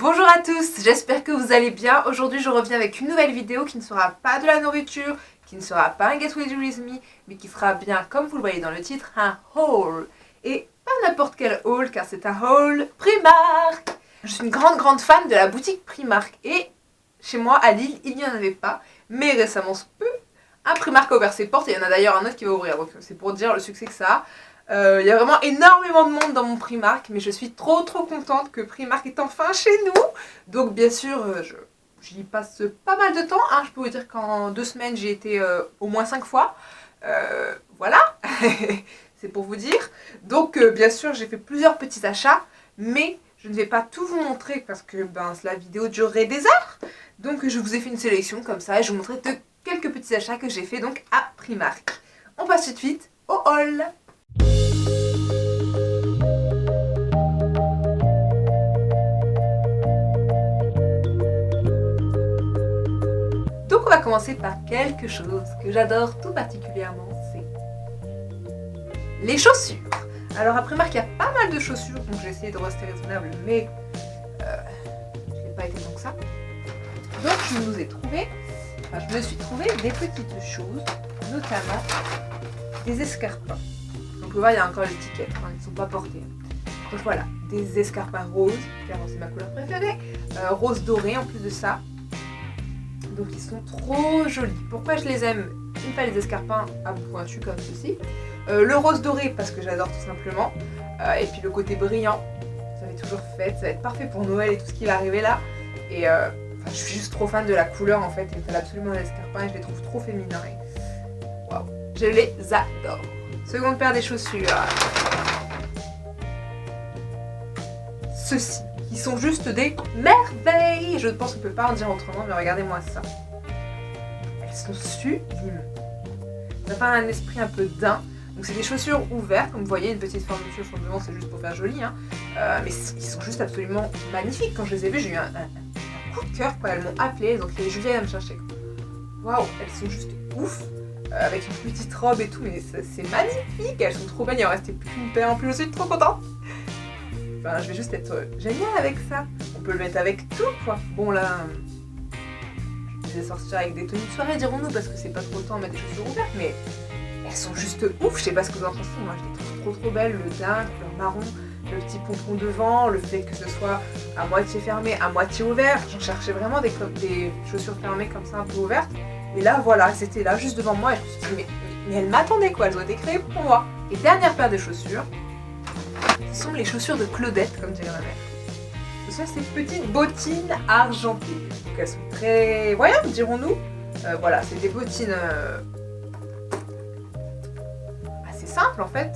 Bonjour à tous, j'espère que vous allez bien. Aujourd'hui je reviens avec une nouvelle vidéo qui ne sera pas de la nourriture, qui ne sera pas un Get Ready With Me, mais qui sera bien, comme vous le voyez dans le titre, un haul. Et pas n'importe quel haul, car c'est un haul Primark. Je suis une grande fan de la boutique Primark, et chez moi à Lille il n'y en avait pas, mais récemment un Primark a ouvert ses portes, et il y en a d'ailleurs un autre qui va ouvrir, donc c'est pour dire le succès que ça a. Il y a vraiment énormément de monde dans mon Primark, mais je suis trop contente que Primark est enfin chez nous. Donc bien sûr, j'y passe pas mal de temps, hein. Je peux vous dire qu'en 2 semaines, j'ai été au moins 5 fois. Voilà, c'est pour vous dire. Donc bien sûr, j'ai fait plusieurs petits achats, mais je ne vais pas tout vous montrer parce que la vidéo durerait des heures. Donc je vous ai fait une sélection comme ça et je vous montrerai quelques petits achats que j'ai fait donc à Primark. On passe tout de suite au haul. Donc on va commencer par quelque chose que j'adore tout particulièrement, c'est les chaussures. Alors à Primark il y a pas mal de chaussures, donc j'ai essayé de rester raisonnable, mais je n'ai pas été tant que ça. Donc je me suis trouvé des petites choses, notamment des escarpins. Donc là il y a encore l'étiquette, ils ne sont pas portés. Donc voilà, des escarpins roses, car c'est ma couleur préférée, rose doré en plus de ça. Donc ils sont trop jolis. Pourquoi je les aime? Une fois les escarpins à bout pointu comme ceci. Le rose doré parce que j'adore tout simplement. Et puis le côté brillant, ça m'est toujours fait. Ça va être parfait pour Noël et tout ce qui va arriver là. Et je suis juste trop fan de la couleur en fait. Il me fallait absolument les escarpins et je les trouve trop féminins. Waouh, je les adore. Seconde paire des chaussures. Ceux-ci. Ils sont juste des merveilles. Je pense qu'on ne peut pas en dire autrement, mais regardez-moi ça. Elles sont sublimes. Ça fait un esprit un peu daim. Donc c'est des chaussures ouvertes, comme vous voyez, une petite fermeture sur le devant, c'est juste pour faire joli. Hein. Mais ils sont juste absolument magnifiques. Quand je les ai vus, j'ai eu un coup de cœur. Elles m'ont appelé, donc les Julia me chercher. Waouh, elles sont juste ouf. Avec une petite robe et tout, mais c'est magnifique. Elles sont trop belles, il en restait plus qu'une paire en plus, je suis trop contente. Je vais juste être géniale avec ça. On peut le mettre avec tout, quoi. Bon, là, je vais sortir avec des tenues de soirée, dirons-nous, parce que c'est pas trop le temps de mettre des chaussures ouvertes, mais elles sont juste ouf. Je sais pas ce que vous en pensez, moi, je les trouve trop belles. Le teint, le marron, le petit pompon devant, le fait que ce soit à moitié fermé, à moitié ouvert. J'en cherchais vraiment des chaussures fermées comme ça, un peu ouvertes. Et là, voilà, c'était là, juste devant moi, et je me suis dit, mais elles m'attendaient, quoi. Elles ont été créées pour moi. Et dernière paire de chaussures, ce sont les chaussures de Claudette, comme dirait ma mère. Ce sont ces petites bottines argentées. Donc elles sont très voyantes, dirons-nous. Voilà, c'est des bottines assez simples en fait.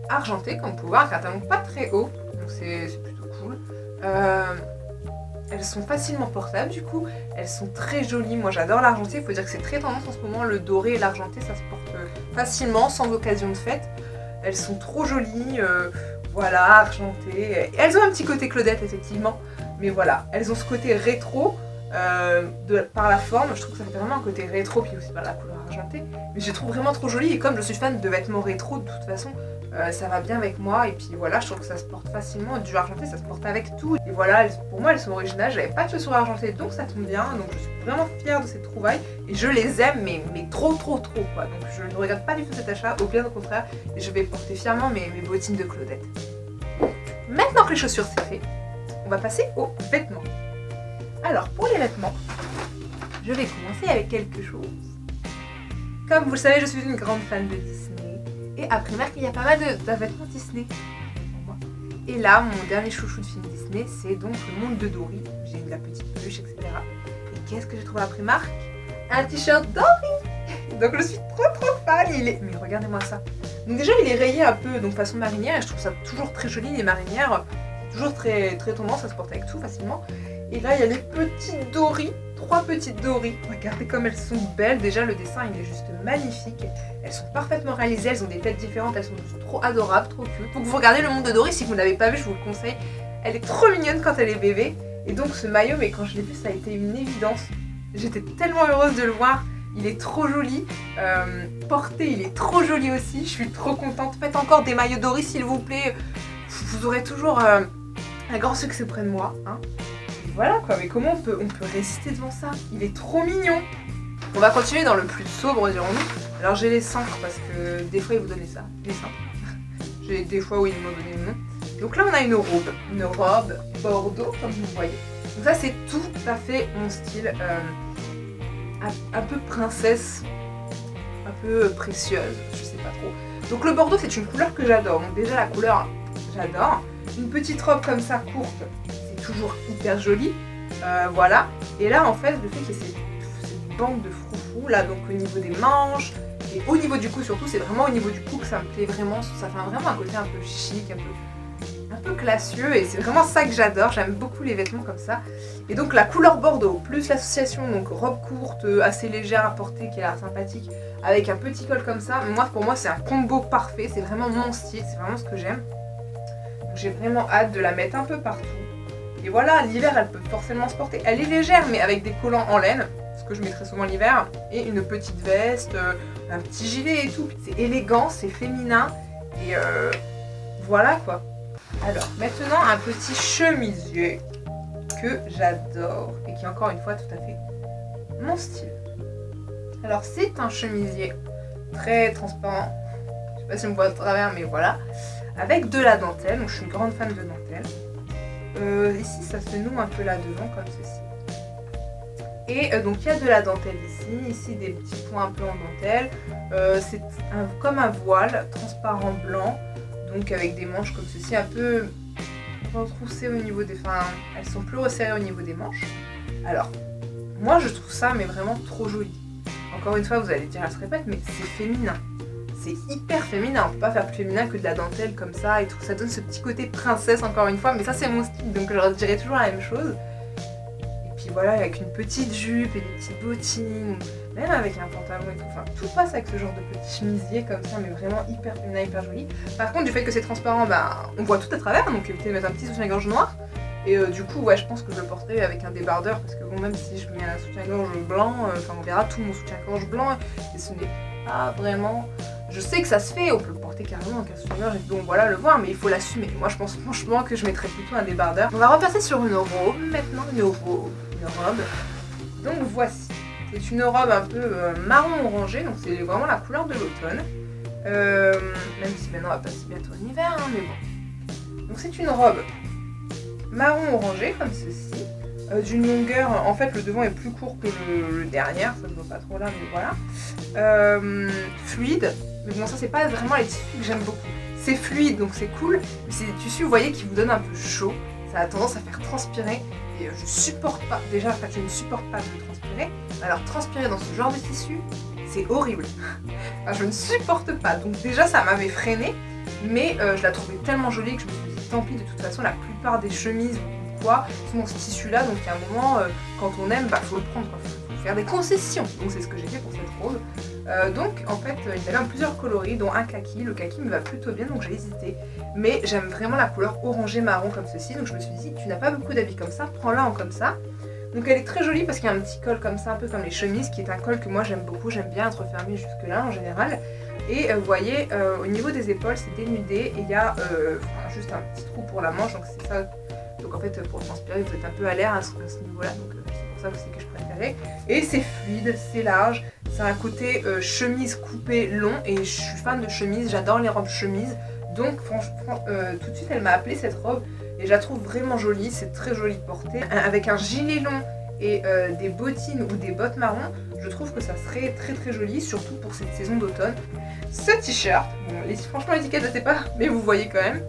Argentées, comme vous pouvez voir, car elles n'ont pas très haut. Donc c'est plutôt cool. Elles sont facilement portables du coup. Elles sont très jolies. Moi j'adore l'argenté. Il faut dire que c'est très tendance en ce moment. Le doré et l'argenté, ça se porte facilement, sans occasion de fête. Elles sont trop jolies, voilà, argentées. Elles ont un petit côté Claudette, effectivement. Mais voilà, elles ont ce côté rétro par la forme. Je trouve que ça fait vraiment un côté rétro, puis aussi par la couleur argentée. Mais je les trouve vraiment trop jolies. Et comme je suis fan de vêtements rétro, de toute façon, ça va bien avec moi. Et puis voilà, je trouve que ça se porte facilement. Du argenté, ça se porte avec tout. Et voilà, pour moi, elles sont originales. J'avais pas de chaussures argentées, donc ça tombe bien. Donc je suis vraiment fière de cette trouvaille. Et je les aime, mais trop quoi. Donc je ne regrette pas du tout cet achat, au bien au contraire. Et je vais porter fièrement mes bottines de Claudette. Maintenant que les chaussures c'est fait, on va passer aux vêtements. Alors pour les vêtements, je vais commencer avec quelque chose. Comme vous le savez, je suis une grande fan de Disney. Et à Primark, il y a pas mal de vêtements Disney. Et là, mon dernier chouchou de film Disney, c'est donc Le Monde de Dory. J'ai de la petite peluche, etc. Et qu'est-ce que j'ai trouvé à Primark? Un t-shirt Dory. Donc je suis trop fan. Mais regardez-moi ça. Donc déjà, il est rayé un peu donc façon marinière. Et je trouve ça toujours très joli, les marinières. Toujours très tendance à se porter avec tout facilement. Et là, il y a les petites Dory. 3 petites Dory. Regardez comme elles sont belles. Déjà, le dessin, il est juste magnifique. Elles sont parfaitement réalisées. Elles ont des têtes différentes. Elles sont juste trop adorables, trop cute. Donc, vous regardez Le Monde de Dory. Si vous ne l'avez pas vu, je vous le conseille. Elle est trop mignonne quand elle est bébé. Et donc, ce maillot, mais quand je l'ai vu, ça a été une évidence. J'étais tellement heureuse de le voir. Il est trop joli. Porté, il est trop joli aussi. Je suis trop contente. Faites encore des maillots Dory, s'il vous plaît. Vous aurez toujours Un grand succès près de moi, hein. Et voilà quoi, mais comment on peut résister devant ça? Il est trop mignon. On va continuer dans le plus sobre, dirons-nous. Alors j'ai les cintres parce que des fois ils vous donnaient ça, les cintres. J'ai des fois où ils m'ont donné le nom. Donc là on a une robe bordeaux comme vous voyez. Donc ça c'est tout à fait mon style, un peu princesse, un peu précieuse, je sais pas trop. Donc le bordeaux c'est une couleur que j'adore, donc déjà la couleur j'adore. Une petite robe comme ça courte, c'est toujours hyper joli, voilà. Et là en fait le fait qu'il y ait cette bande de froufrou là, donc au niveau des manches, et au niveau du cou surtout, c'est vraiment au niveau du cou que ça me plaît vraiment, ça fait vraiment un côté un peu chic, un peu classieux, et c'est vraiment ça que j'adore, j'aime beaucoup les vêtements comme ça. Et donc la couleur bordeaux, plus l'association, donc robe courte, assez légère à porter, qui a l'air sympathique, avec un petit col comme ça, pour moi c'est un combo parfait, c'est vraiment mon style, c'est vraiment ce que j'aime. Donc j'ai vraiment hâte de la mettre un peu partout. Et voilà, l'hiver elle peut forcément se porter, elle est légère mais avec des collants en laine, ce que je mets très souvent l'hiver, et une petite veste, un petit gilet et tout, c'est élégant, c'est féminin, et voilà quoi. Alors maintenant un petit chemisier que j'adore et qui est encore une fois tout à fait mon style. Alors c'est un chemisier très transparent, je sais pas si on me voit à travers mais voilà, avec de la dentelle, donc je suis une grande fan de dentelle. Ici ça se noue un peu là devant comme ceci. Et donc il y a de la dentelle ici des petits points un peu en dentelle, c'est comme un voile transparent blanc, donc avec des manches comme ceci, un peu retroussées au niveau des... Enfin, elles sont plus resserrées au niveau des manches. Alors, moi je trouve ça mais vraiment trop joli. Encore une fois, vous allez dire, elle se répète, mais c'est féminin. C'est hyper féminin, on peut pas faire plus féminin que de la dentelle comme ça et tout. Ça donne ce petit côté princesse encore une fois, mais ça c'est mon style, donc je dirais toujours la même chose. Et puis voilà, avec une petite jupe et des petites bottines, même avec un pantalon et tout, enfin tout passe avec ce genre de petit chemisier comme ça, mais vraiment hyper féminin, hyper joli. Par contre, du fait que c'est transparent, on voit tout à travers, donc évitez de mettre un petit soutien-gorge noir. Et du coup, ouais, je pense que je le porterai avec un débardeur, parce que bon, même si je mets un soutien-gorge blanc, on verra tout mon soutien-gorge blanc, et ce n'est pas vraiment... Je sais que ça se fait, on peut le porter carrément avec un soutien-gorge, et donc voilà, le voir, mais il faut l'assumer. Moi, je pense franchement que je mettrais plutôt un débardeur. On va repasser sur une robe, maintenant une robe. Donc voici, c'est une robe un peu marron orangé, donc c'est vraiment la couleur de l'automne. Même si maintenant on va passer bientôt en hiver, hein, mais bon. Donc c'est une robe marron orangé comme ceci, d'une longueur, en fait le devant est plus court que le derrière, ça ne se voit pas trop là, mais voilà. Fluide, mais bon ça c'est pas vraiment les tissus que j'aime beaucoup. C'est fluide donc c'est cool, mais c'est des tissus vous voyez qui vous donnent un peu chaud, ça a tendance à faire transpirer, et je supporte pas, déjà en fait je ne supporte pas de transpirer, alors transpirer dans ce genre de tissu, c'est horrible. Enfin, je ne supporte pas, donc déjà ça m'avait freinée, mais je la trouvais tellement jolie que je me suis dit tant pis, de toute façon la plupart des chemises ou quoi sont dans ce tissu là, donc il y a un moment quand on aime, faut le prendre, faut faire des concessions, donc c'est ce que j'ai fait pour cette robe. Donc en fait il y avait plusieurs coloris dont un kaki, le kaki me va plutôt bien donc j'ai hésité, mais j'aime vraiment la couleur orangé marron comme ceci, donc je me suis dit tu n'as pas beaucoup d'habits comme ça, prends-la en comme ça. Donc elle est très jolie parce qu'il y a un petit col comme ça, un peu comme les chemises, qui est un col que moi j'aime beaucoup, j'aime bien être fermée jusque là en général. Et vous voyez, au niveau des épaules c'est dénudé et il y a juste un petit trou pour la manche, donc c'est ça. Donc en fait pour transpirer vous êtes un peu à l'air à ce niveau-là, donc c'est pour ça aussi que je préférais. Et c'est fluide, c'est large, c'est un côté chemise coupée long et je suis fan de chemise, j'adore les robes chemises. Donc franchement tout de suite elle m'a appelé cette robe et je la trouve vraiment jolie, c'est très joli de porter. Avec un gilet long et des bottines ou des bottes marron, je trouve que ça serait très très joli, surtout pour cette saison d'automne. Ce t-shirt, bon, franchement l'étiquette je sais pas, mais vous voyez quand même.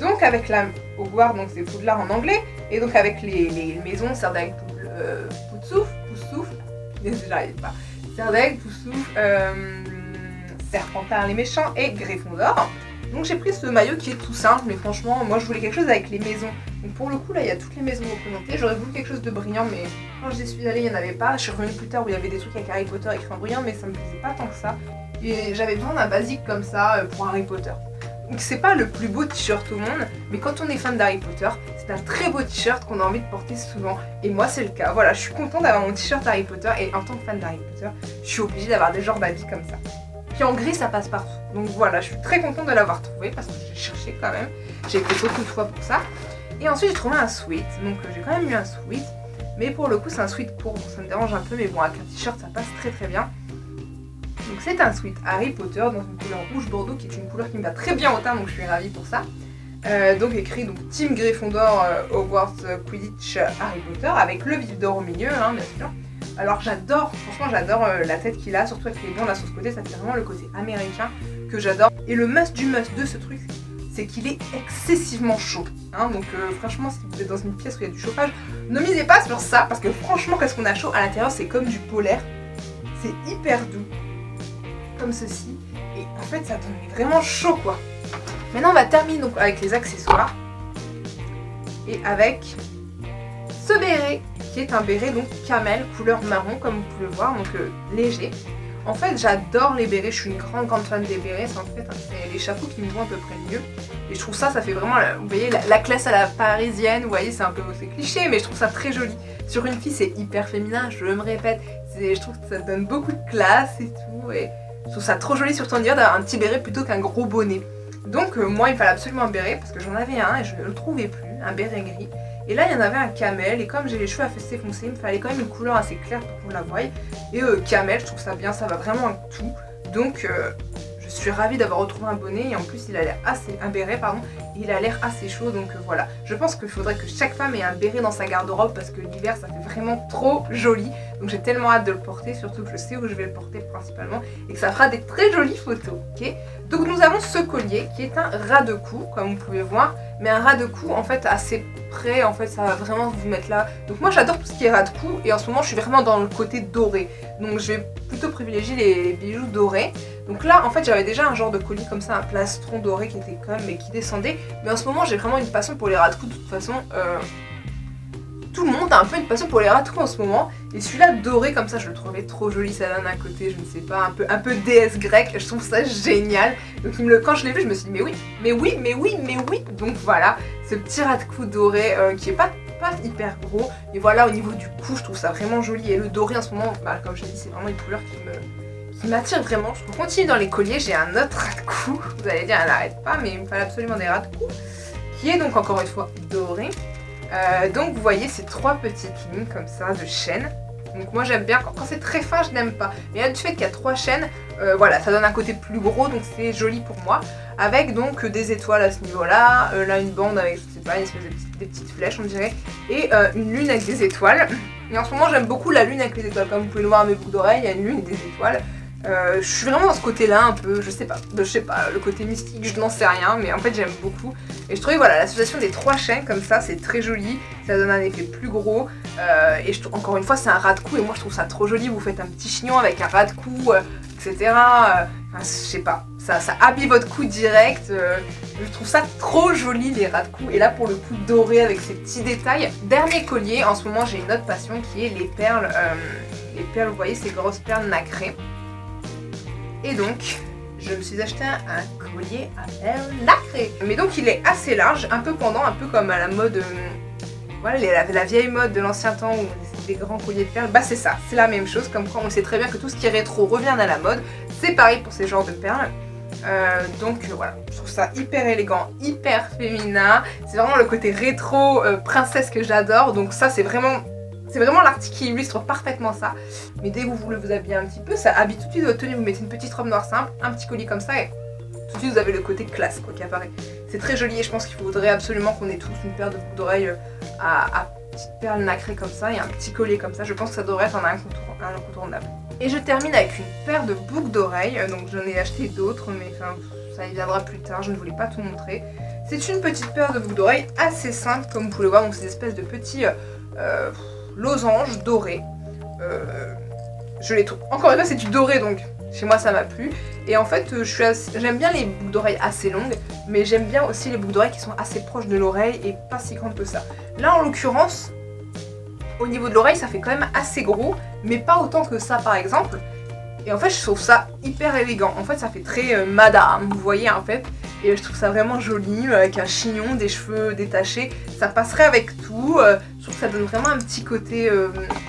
Donc avec la Hogwarts, donc c'est Poudlard en anglais, et donc avec les maisons Serdaigle, Poussouf, j'arrive pas, Serdaigle, Poussouf, Serpentard les méchants et Gryffondor. Donc j'ai pris ce maillot qui est tout simple, mais franchement moi je voulais quelque chose avec les maisons. Donc pour le coup là il y a toutes les maisons représentées, j'aurais voulu quelque chose de brillant mais quand j'y suis allée il n'y en avait pas. Je suis revenue plus tard où il y avait des trucs avec Harry Potter écrit en brillant mais ça me plaisait pas tant que ça. Et j'avais besoin d'un basique comme ça pour Harry Potter. Donc c'est pas le plus beau t-shirt au monde, mais quand on est fan d'Harry Potter, c'est un très beau t-shirt qu'on a envie de porter souvent. Et moi c'est le cas, voilà, je suis contente d'avoir mon t-shirt Harry Potter et en tant que fan d'Harry Potter, je suis obligée d'avoir des genres d'habits comme ça. Puis en gris ça passe partout. Donc voilà, je suis très contente de l'avoir trouvé parce que j'ai cherché quand même. J'ai été beaucoup de fois pour ça. Et ensuite j'ai trouvé un sweat, donc j'ai quand même eu un sweat, mais pour le coup c'est un sweat court, donc ça me dérange un peu, mais bon avec un t-shirt ça passe très très bien. Donc c'est un sweat Harry Potter dans une couleur rouge bordeaux qui est une couleur qui me va très bien au teint, donc je suis ravie pour ça. Donc écrit donc Team Gryffondor Hogwarts Quidditch Harry Potter avec le vif d'or au milieu, hein, bien sûr. Alors j'adore, franchement j'adore la tête qu'il a, surtout avec les bandes là sur ce côté, ça fait vraiment le côté américain que j'adore. Et le must du must de ce truc, c'est qu'il est excessivement chaud. Hein, donc franchement, si vous êtes dans une pièce où il y a du chauffage, ne misez pas sur ça, parce que franchement, qu'est-ce qu'on a chaud à l'intérieur, c'est comme du polaire. C'est hyper doux, comme ceci. Et en fait, ça donne vraiment chaud, quoi. Maintenant, on va terminer donc avec les accessoires. Et avec ce béret, qui est un béret donc camel, couleur marron, comme vous pouvez le voir, donc léger. En fait, j'adore les bérets, je suis une grande fan des bérets, c'est en fait c'est les chapeaux qui me vont à peu près le mieux. Et je trouve ça fait vraiment, vous voyez, la classe à la parisienne, vous voyez, c'est un peu cliché, mais je trouve ça très joli. Sur une fille, c'est hyper féminin, je me répète, je trouve que ça donne beaucoup de classe et tout, et je trouve ça trop joli, surtout en hiver, d'avoir un petit béret plutôt qu'un gros bonnet. Donc moi, il me fallait absolument un béret, parce que j'en avais un et je ne le trouvais plus, un béret gris. Et là, il y en avait un camel, et comme j'ai les cheveux assez foncés, il me fallait quand même une couleur assez claire pour qu'on la voie. Et camel, je trouve ça bien, ça va vraiment avec tout. Donc, je suis ravie d'avoir retrouvé un bonnet, et en plus, il a l'air assez, un béret, pardon, et il a l'air assez chaud, donc voilà. Je pense qu'il faudrait que chaque femme ait un béret dans sa garde-robe, parce que l'hiver, ça fait vraiment trop joli. Donc, j'ai tellement hâte de le porter, surtout que je sais où je vais le porter principalement, et que ça fera des très jolies photos, ok? Donc, nous avons ce collier, qui est un ras de cou, comme vous pouvez voir, mais un ras de cou, en fait, assez près, en fait, ça va vraiment vous mettre là. Donc moi, j'adore tout ce qui est ras de cou, et en ce moment, je suis vraiment dans le côté doré. Donc je vais plutôt privilégier les bijoux dorés. Donc là, en fait, j'avais déjà un genre de collier comme ça, un plastron doré qui était comme, mais qui descendait. Mais en ce moment, j'ai vraiment une passion pour les ras de cou, de toute façon. Tout le monde a un peu une passion pour les ras de cou en ce moment. Et celui-là doré comme ça, je le trouvais trop joli. Ça donne un côté, je ne sais pas, un peu déesse grecque. Je trouve ça génial. Donc quand je l'ai vu, je me suis dit mais oui, mais oui, mais oui, mais oui. Donc voilà, ce petit ras de cou doré qui est pas hyper gros. Et voilà, au niveau du cou, je trouve ça vraiment joli. Et le doré en ce moment, bah, comme je l'ai dit, c'est vraiment une couleur qui m'attire vraiment. Je continue dans les colliers. J'ai un autre ras de cou. Vous allez dire, elle n'arrête pas, mais il me fallait absolument des ras de cou. Qui est donc encore une fois doré. Donc vous voyez ces trois petites lignes comme ça de chaînes. Donc moi j'aime bien, quand c'est très fin je n'aime pas. Mais là du fait qu'il y a trois chaînes, voilà, ça donne un côté plus gros, donc c'est joli pour moi. Avec donc des étoiles à ce niveau là, là une bande avec, je sais pas, une espèce des petites flèches on dirait. Et une lune avec des étoiles. Et en ce moment j'aime beaucoup la lune avec les étoiles, comme vous pouvez le voir à mes boucles d'oreilles, il y a une lune et des étoiles. Je suis vraiment dans ce côté-là un peu, je sais pas, le côté mystique, je n'en sais rien, mais en fait j'aime beaucoup. Et je trouvais voilà l'association des trois chaînes comme ça, c'est très joli, ça donne un effet plus gros. Et encore une fois c'est un ras de cou et moi je trouve ça trop joli, vous faites un petit chignon avec un ras de cou, etc. Enfin, je sais pas, ça habille votre cou direct, je trouve ça trop joli les ras de cou. Et là pour le coup doré avec ces petits détails. Dernier collier, en ce moment j'ai une autre passion qui est les perles, vous voyez ces grosses perles nacrées. Et donc, je me suis acheté un collier à perles nacrées. Mais donc il est assez large, un peu pendant, un peu comme à la mode, voilà, la vieille mode de l'ancien temps où des grands colliers de perles. Bah c'est ça, c'est la même chose, comme quoi on sait très bien que tout ce qui est rétro revient à la mode. C'est pareil pour ces genres de perles. Donc voilà, je trouve ça hyper élégant, hyper féminin. C'est vraiment le côté rétro princesse que j'adore. Donc ça c'est vraiment l'article qui illustre parfaitement ça. Mais dès que vous voulez vous habiller un petit peu, ça habille tout de suite votre tenue. Vous mettez une petite robe noire simple, un petit collier comme ça et tout de suite vous avez le côté classe quoi, qui apparaît. C'est très joli et je pense qu'il faudrait absolument qu'on ait tous une paire de boucles d'oreilles à petites perles nacrées comme ça et un petit collier comme ça. Je pense que ça devrait être un incontournable. Et je termine avec une paire de boucles d'oreilles. Donc j'en ai acheté d'autres mais enfin, ça y viendra plus tard, je ne voulais pas tout montrer. C'est une petite paire de boucles d'oreilles assez simple comme vous pouvez le voir. Donc ces espèces de petits losanges dorés. Je les trouve. Encore une fois, c'est du doré donc chez moi ça m'a plu. Et en fait, j'aime bien les boucles d'oreilles assez longues, mais j'aime bien aussi les boucles d'oreilles qui sont assez proches de l'oreille et pas si grandes que ça. Là en l'occurrence, au niveau de l'oreille, ça fait quand même assez gros, mais pas autant que ça par exemple. Et en fait, je trouve ça hyper élégant. En fait, ça fait très madame, vous voyez en fait. Et je trouve ça vraiment joli, avec un chignon, des cheveux détachés. Ça passerait avec tout. Je trouve que ça donne vraiment un petit côté...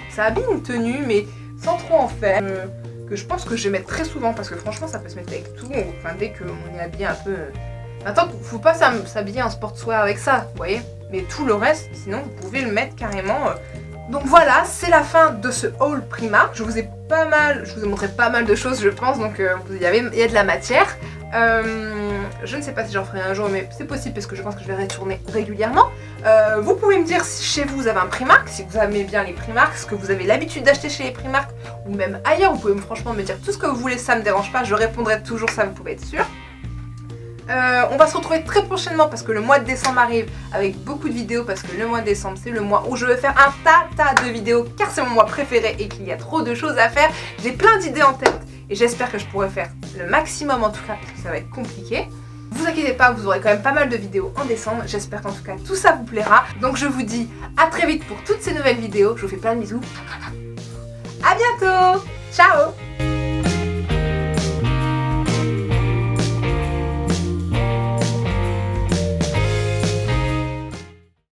ça habille une tenue, mais sans trop en faire. Que je pense que je vais mettre très souvent, parce que franchement, ça peut se mettre avec tout. Enfin, dès qu'on est habillé un peu Maintenant, faut pas s'habiller en sportswear avec ça, vous voyez. Mais tout le reste, sinon, vous pouvez le mettre carrément. Donc voilà, c'est la fin de ce haul Primark. Je vous ai montré pas mal de choses, je pense, donc il y a de la matière. Je ne sais pas si j'en ferai un jour, mais c'est possible parce que je pense que je vais retourner régulièrement. Vous pouvez me dire si chez vous vous avez un Primark, si vous aimez bien les Primark, ce que vous avez l'habitude d'acheter chez les Primark ou même ailleurs. Vous pouvez franchement me dire tout ce que vous voulez, ça me dérange pas, je répondrai toujours, ça vous pouvez être sûr. On va se retrouver très prochainement parce que le mois de décembre arrive avec beaucoup de vidéos, parce que le mois de décembre c'est le mois où je vais faire un tas de vidéos car c'est mon mois préféré et qu'il y a trop de choses à faire. J'ai plein d'idées en tête et j'espère que je pourrai faire le maximum, en tout cas parce que ça va être compliqué. Vous inquiétez pas, vous aurez quand même pas mal de vidéos en décembre. J'espère qu'en tout cas tout ça vous plaira. Donc je vous dis à très vite pour toutes ces nouvelles vidéos. Je vous fais plein de bisous. À bientôt. Ciao.